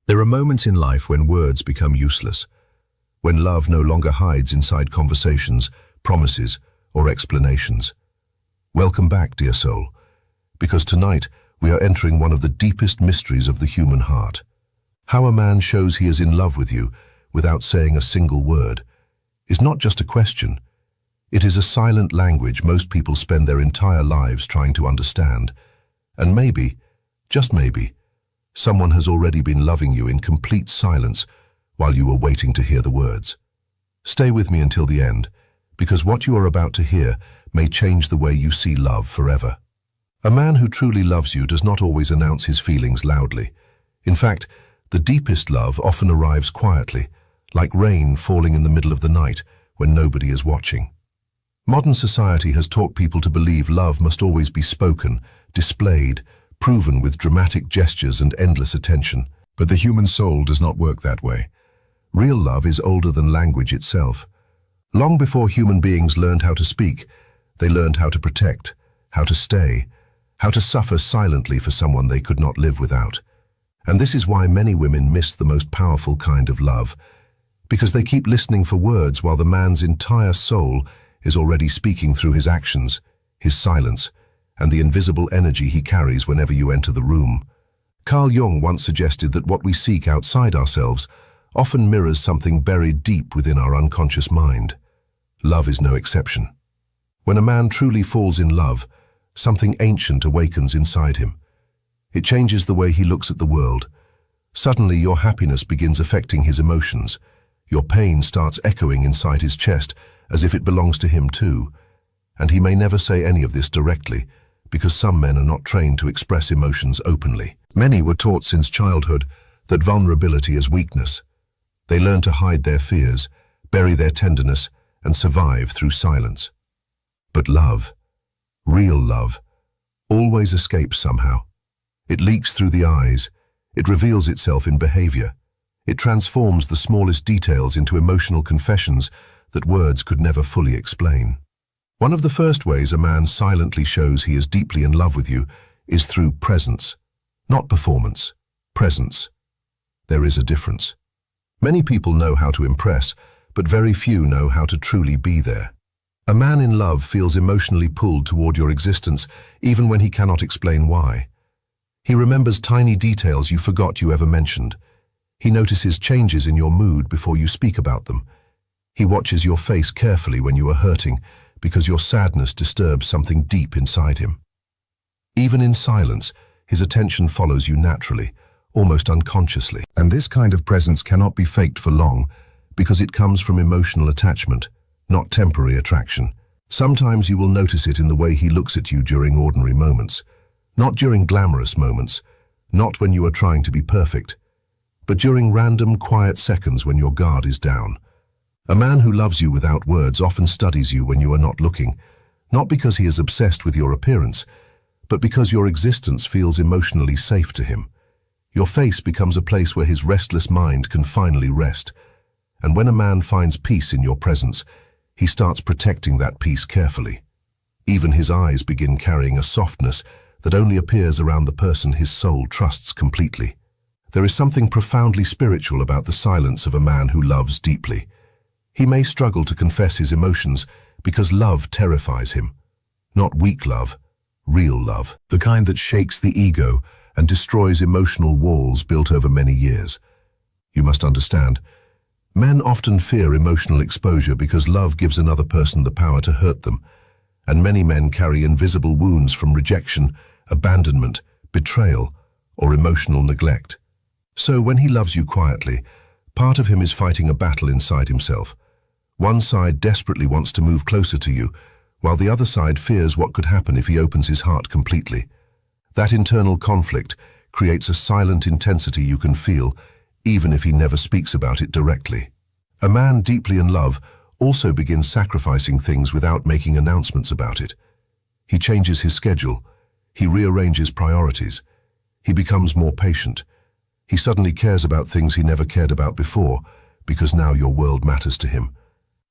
There are moments in life when words become useless, when love no longer hides inside conversations, promises, or explanations. Welcome back, dear soul, because tonight we are entering one of the deepest mysteries of the human heart. How a man shows he is in love with you without saying a single word is not just a question. It is a silent language most people spend their entire lives trying to understand. And maybe, just maybe, someone has already been loving you in complete silence while you were waiting to hear the words. Stay with me until the end, because what you are about to hear may change the way you see love forever. A man who truly loves you does not always announce his feelings loudly. In fact, the deepest love often arrives quietly, like rain falling in the middle of the night when nobody is watching. Modern society has taught people to believe love must always be spoken, displayed, proven with dramatic gestures and endless attention. But the human soul does not work that way. Real love is older than language itself. Long before human beings learned how to speak, they learned how to protect, how to stay, how to suffer silently for someone they could not live without. And this is why many women miss the most powerful kind of love, because they keep listening for words while the man's entire soul is already speaking through his actions, his silence, and the invisible energy he carries whenever you enter the room. Carl Jung once suggested that what we seek outside ourselves often mirrors something buried deep within our unconscious mind. Love is no exception. When a man truly falls in love, something ancient awakens inside him. It changes the way he looks at the world. Suddenly your happiness begins affecting his emotions. Your pain starts echoing inside his chest as if it belongs to him too. And he may never say any of this directly, because some men are not trained to express emotions openly. Many were taught since childhood that vulnerability is weakness. They learn to hide their fears, bury their tenderness, and survive through silence. But love, real love, always escapes somehow. It leaks through the eyes. It reveals itself in behavior. It transforms the smallest details into emotional confessions that words could never fully explain. One of the first ways a man silently shows he is deeply in love with you is through presence. Not performance, presence. There is a difference. Many people know how to impress, but very few know how to truly be there. A man in love feels emotionally pulled toward your existence even when he cannot explain why. He remembers tiny details you forgot you ever mentioned. He notices changes in your mood before you speak about them. He watches your face carefully when you are hurting, because your sadness disturbs something deep inside him. Even in silence, his attention follows you naturally, almost unconsciously. And this kind of presence cannot be faked for long, because it comes from emotional attachment, not temporary attraction. Sometimes you will notice it in the way he looks at you during ordinary moments, not during glamorous moments, not when you are trying to be perfect, but during random, quiet seconds when your guard is down. A man who loves you without words often studies you when you are not looking, not because he is obsessed with your appearance, but because your existence feels emotionally safe to him. Your face becomes a place where his restless mind can finally rest. And when a man finds peace in your presence, he starts protecting that peace carefully. Even his eyes begin carrying a softness that only appears around the person his soul trusts completely. There is something profoundly spiritual about the silence of a man who loves deeply. He may struggle to confess his emotions because love terrifies him. Not weak love, real love. The kind that shakes the ego and destroys emotional walls built over many years. You must understand, men often fear emotional exposure because love gives another person the power to hurt them, and many men carry invisible wounds from rejection, abandonment, betrayal, or emotional neglect. So when he loves you quietly, part of him is fighting a battle inside himself. One side desperately wants to move closer to you, while the other side fears what could happen if he opens his heart completely. That internal conflict creates a silent intensity you can feel, even if he never speaks about it directly. A man deeply in love also begins sacrificing things without making announcements about it. He changes his schedule. He rearranges priorities. He becomes more patient. He suddenly cares about things he never cared about before, because now your world matters to him.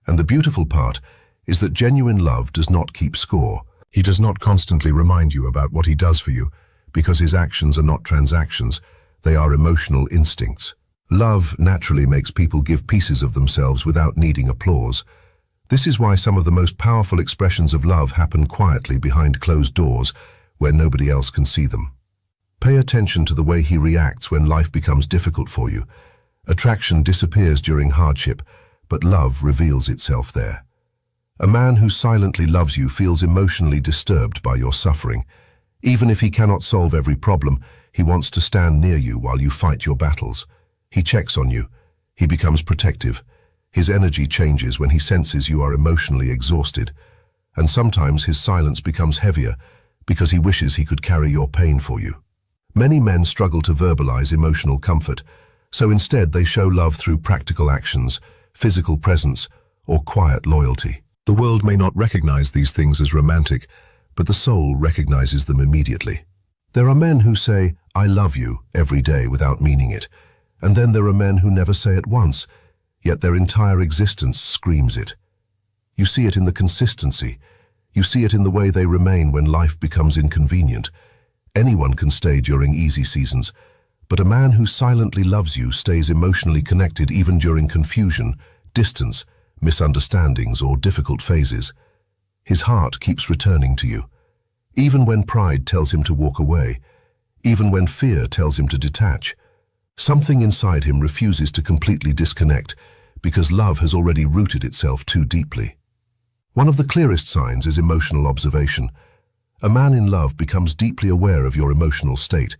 And the beautiful part is that genuine love does not keep score. He does not constantly remind you about what he does for you, because his actions are not transactions, They are emotional instincts. Love naturally makes people give pieces of themselves without needing applause. This is why some of the most powerful expressions of love happen quietly behind closed doors, where nobody else can see them. Pay attention to the way he reacts when life becomes difficult for you. Attraction disappears during hardship, but love reveals itself there. A man who silently loves you feels emotionally disturbed by your suffering. Even if he cannot solve every problem, he wants to stand near you while you fight your battles. He checks on you. He becomes protective. His energy changes when he senses you are emotionally exhausted. And sometimes his silence becomes heavier because he wishes he could carry your pain for you. Many men struggle to verbalize emotional comfort, so instead they show love through practical actions, physical presence, or quiet loyalty. The world may not recognize these things as romantic, but the soul recognizes them immediately. There are men who say, "I love you," every day without meaning it. And then there are men who never say it once, yet their entire existence screams it. You see it in the consistency. You see it in the way they remain when life becomes inconvenient. Anyone can stay during easy seasons, but a man who silently loves you stays emotionally connected even during confusion, distance, misunderstandings, or difficult phases. His heart keeps returning to you. Even when pride tells him to walk away, even when fear tells him to detach, something inside him refuses to completely disconnect because love has already rooted itself too deeply. One of the clearest signs is emotional observation. A man in love becomes deeply aware of your emotional state.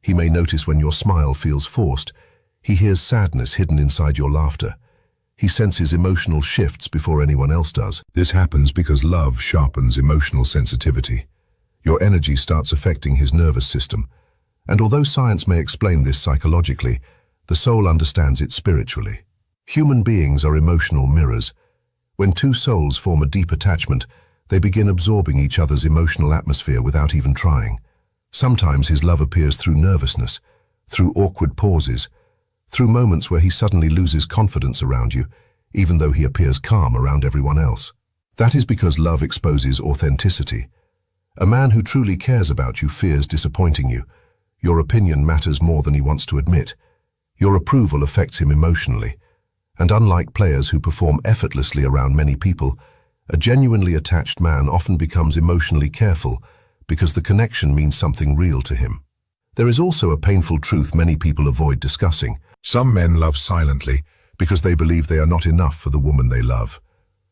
He may notice when your smile feels forced. He hears sadness hidden inside your laughter. He senses emotional shifts before anyone else does. This happens because love sharpens emotional sensitivity. Your energy starts affecting his nervous system. And although science may explain this psychologically, the soul understands it spiritually. Human beings are emotional mirrors. When two souls form a deep attachment, they begin absorbing each other's emotional atmosphere without even trying. Sometimes his love appears through nervousness, through awkward pauses, through moments where he suddenly loses confidence around you, even though he appears calm around everyone else. That is because love exposes authenticity. A man who truly cares about you fears disappointing you. Your opinion matters more than he wants to admit. Your approval affects him emotionally. And unlike players who perform effortlessly around many people, a genuinely attached man often becomes emotionally careful because the connection means something real to him. There is also a painful truth many people avoid discussing. Some men love silently because they believe they are not enough for the woman they love.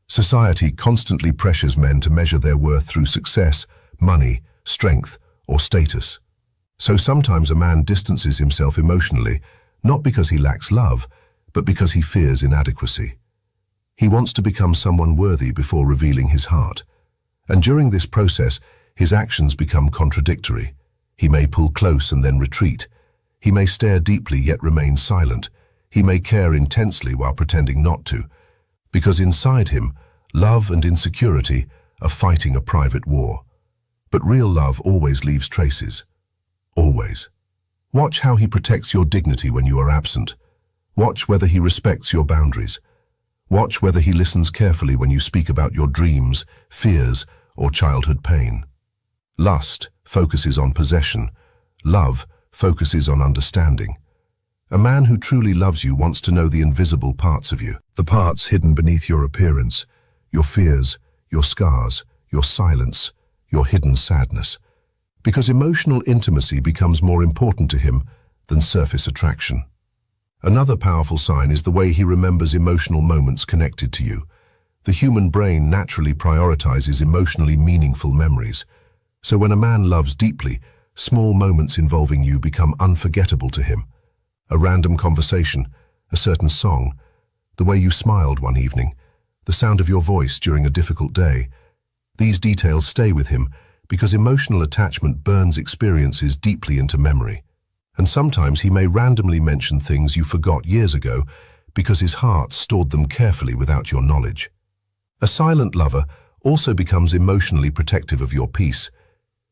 Society constantly pressures men to measure their worth through success, money, strength, or status. So sometimes a man distances himself emotionally, not because he lacks love, but because he fears inadequacy. He wants to become someone worthy before revealing his heart. And during this process, his actions become contradictory. He may pull close and then retreat. He may stare deeply yet remain silent. He may care intensely while pretending not to. Because inside him, love and insecurity are fighting a private war. But real love always leaves traces. Always. Watch how he protects your dignity when you are absent. Watch whether he respects your boundaries. Watch whether he listens carefully when you speak about your dreams, fears, or childhood pain. Lust focuses on possession. Love focuses on understanding. A man who truly loves you wants to know the invisible parts of you, the parts hidden beneath your appearance, your fears, your scars, your silence, your hidden sadness. Because emotional intimacy becomes more important to him than surface attraction. Another powerful sign is the way he remembers emotional moments connected to you. The human brain naturally prioritizes emotionally meaningful memories. So when a man loves deeply, small moments involving you become unforgettable to him. A random conversation, a certain song, the way you smiled one evening, the sound of your voice during a difficult day. These details stay with him because emotional attachment burns experiences deeply into memory. And sometimes he may randomly mention things you forgot years ago because his heart stored them carefully without your knowledge. A silent lover also becomes emotionally protective of your peace.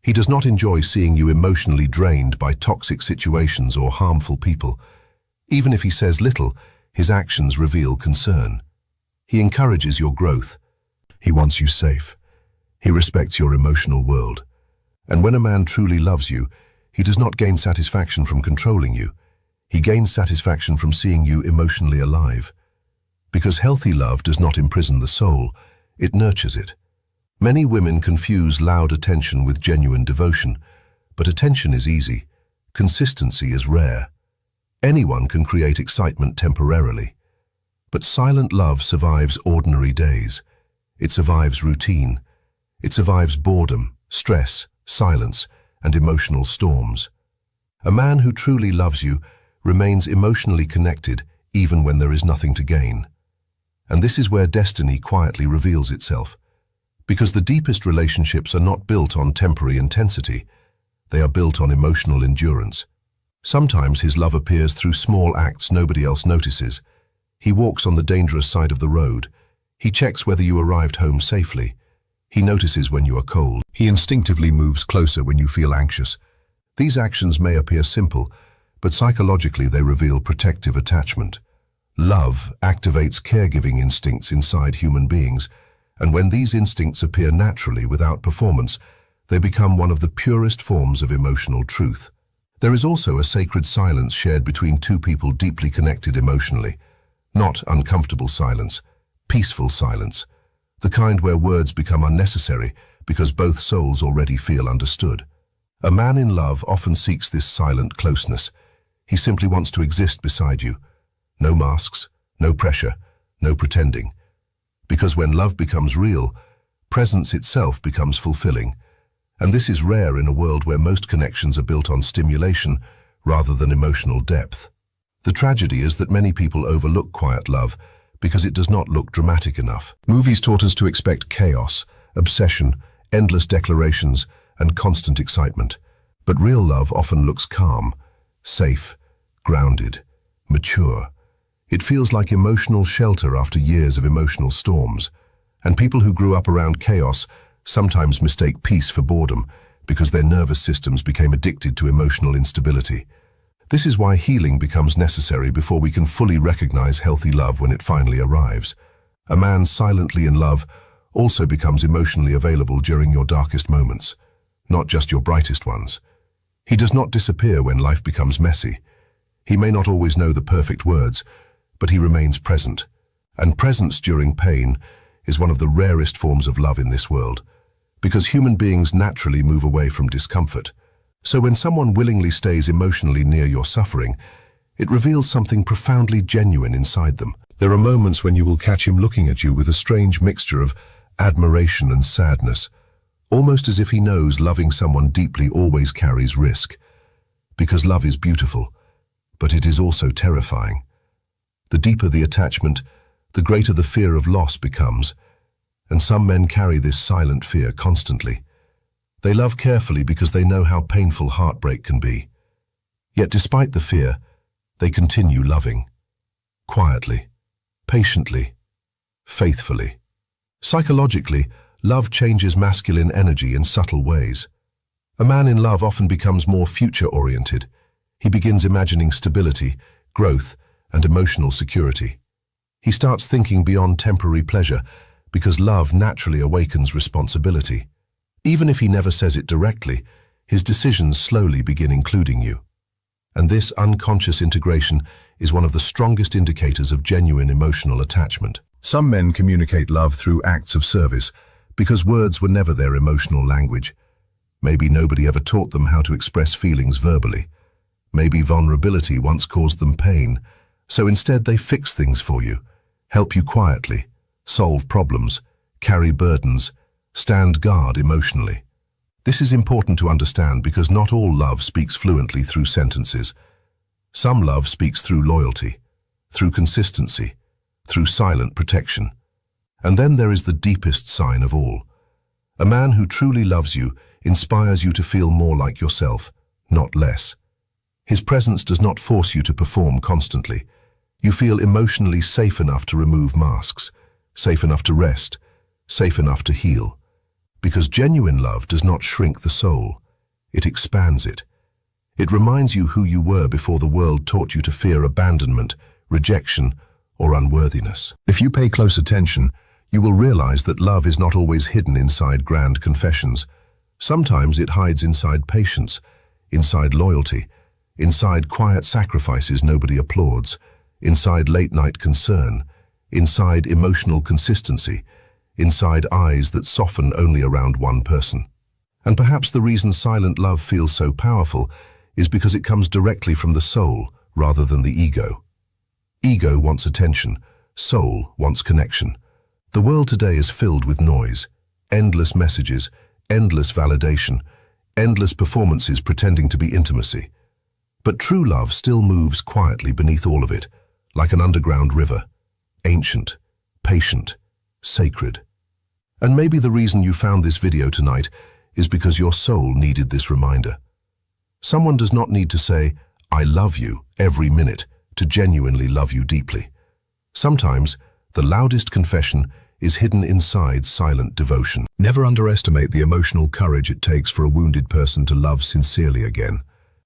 He does not enjoy seeing you emotionally drained by toxic situations or harmful people. Even if he says little, his actions reveal concern. He encourages your growth. He wants you safe. He respects your emotional world. And when a man truly loves you, He does not gain satisfaction from controlling you. He gains satisfaction from seeing you emotionally alive. Because healthy love does not imprison the soul, it nurtures it. Many women confuse loud attention with genuine devotion, but attention is easy. Consistency is rare. Anyone can create excitement temporarily. But silent love survives ordinary days. It survives routine. It survives boredom, stress, silence, and emotional storms. A man who truly loves you remains emotionally connected even when there is nothing to gain. And this is where destiny quietly reveals itself. Because the deepest relationships are not built on temporary intensity, they are built on emotional endurance. Sometimes his love appears through small acts nobody else notices. He walks on the dangerous side of the road. He checks whether you arrived home safely. He notices when you are cold. He instinctively moves closer when you feel anxious. These actions may appear simple, but psychologically they reveal protective attachment. Love activates caregiving instincts inside human beings, and when these instincts appear naturally without performance, they become one of the purest forms of emotional truth. There is also a sacred silence shared between two people deeply connected emotionally. Not uncomfortable silence, peaceful silence. The kind where words become unnecessary because both souls already feel understood. A man in love often seeks this silent closeness. He simply wants to exist beside you. No masks, no pressure, no pretending. Because when love becomes real, presence itself becomes fulfilling. And this is rare in a world where most connections are built on stimulation rather than emotional depth. The tragedy is that many people overlook quiet love because it does not look dramatic enough. Movies taught us to expect chaos, obsession, endless declarations, and constant excitement. But real love often looks calm, safe, grounded, mature. It feels like emotional shelter after years of emotional storms. And people who grew up around chaos sometimes mistake peace for boredom because their nervous systems became addicted to emotional instability. This is why healing becomes necessary before we can fully recognize healthy love when it finally arrives. A man silently in love also becomes emotionally available during your darkest moments, not just your brightest ones. He does not disappear when life becomes messy. He may not always know the perfect words, but he remains present. And presence during pain is one of the rarest forms of love in this world, because human beings naturally move away from discomfort. So when someone willingly stays emotionally near your suffering, it reveals something profoundly genuine inside them. There are moments when you will catch him looking at you with a strange mixture of admiration and sadness, almost as if he knows loving someone deeply always carries risk. Because love is beautiful, but it is also terrifying. The deeper the attachment, the greater the fear of loss becomes, and some men carry this silent fear constantly. They love carefully because they know how painful heartbreak can be. Yet despite the fear, they continue loving. Quietly, patiently, faithfully. Psychologically, love changes masculine energy in subtle ways. A man in love often becomes more future-oriented. He begins imagining stability, growth, and emotional security. He starts thinking beyond temporary pleasure because love naturally awakens responsibility. Even if he never says it directly, his decisions slowly begin including you. And this unconscious integration is one of the strongest indicators of genuine emotional attachment. Some men communicate love through acts of service because words were never their emotional language. Maybe nobody ever taught them how to express feelings verbally. Maybe vulnerability once caused them pain, so instead they fix things for you, help you quietly, solve problems, carry burdens, stand guard emotionally. This is important to understand because not all love speaks fluently through sentences. Some love speaks through loyalty, through consistency, through silent protection. And then there is the deepest sign of all. A man who truly loves you inspires you to feel more like yourself, not less. His presence does not force you to perform constantly. You feel emotionally safe enough to remove masks, safe enough to rest, safe enough to heal. Because genuine love does not shrink the soul, it expands it. It reminds you who you were before the world taught you to fear abandonment, rejection, or unworthiness. If you pay close attention, you will realize that love is not always hidden inside grand confessions. Sometimes it hides inside patience, inside loyalty, inside quiet sacrifices nobody applauds, inside late-night concern, inside emotional consistency, inside eyes that soften only around one person. And perhaps the reason silent love feels so powerful is because it comes directly from the soul rather than the ego. Ego wants attention, soul wants connection. The world today is filled with noise, endless messages, endless validation, endless performances pretending to be intimacy. But true love still moves quietly beneath all of it, like an underground river, ancient, patient, sacred. And maybe the reason you found this video tonight is because your soul needed this reminder. Someone does not need to say, "I love you," every minute to genuinely love you deeply. Sometimes, the loudest confession is hidden inside silent devotion. Never underestimate the emotional courage it takes for a wounded person to love sincerely again.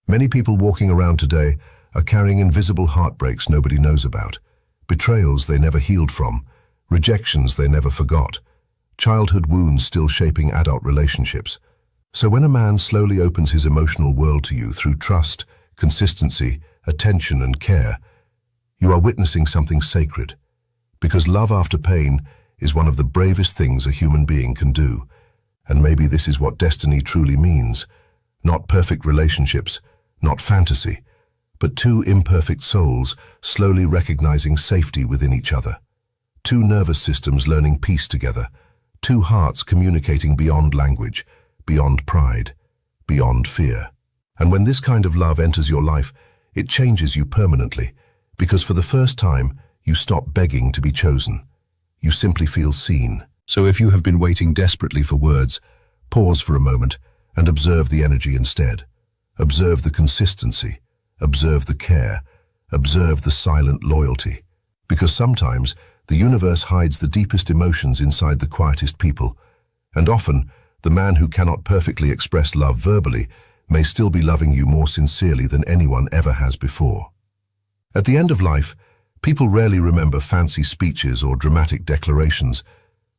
Many people walking around today are carrying invisible heartbreaks nobody knows about, betrayals they never healed from, rejections they never forgot, childhood wounds still shaping adult relationships. So when a man slowly opens his emotional world to you through trust, consistency, attention and care, you are witnessing something sacred. Because love after pain is one of the bravest things a human being can do. And maybe this is what destiny truly means. Not perfect relationships, not fantasy, but two imperfect souls slowly recognizing safety within each other. Two nervous systems learning peace together. Two hearts communicating beyond language, beyond pride, beyond fear. And when this kind of love enters your life, it changes you permanently, because for the first time, you stop begging to be chosen. You simply feel seen. So if you have been waiting desperately for words, pause for a moment and observe the energy instead. Observe the consistency, observe the care, observe the silent loyalty. Because sometimes, the universe hides the deepest emotions inside the quietest people, and often, the man who cannot perfectly express love verbally may still be loving you more sincerely than anyone ever has before. At the end of life, people rarely remember fancy speeches or dramatic declarations.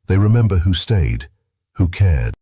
They remember who stayed, who cared.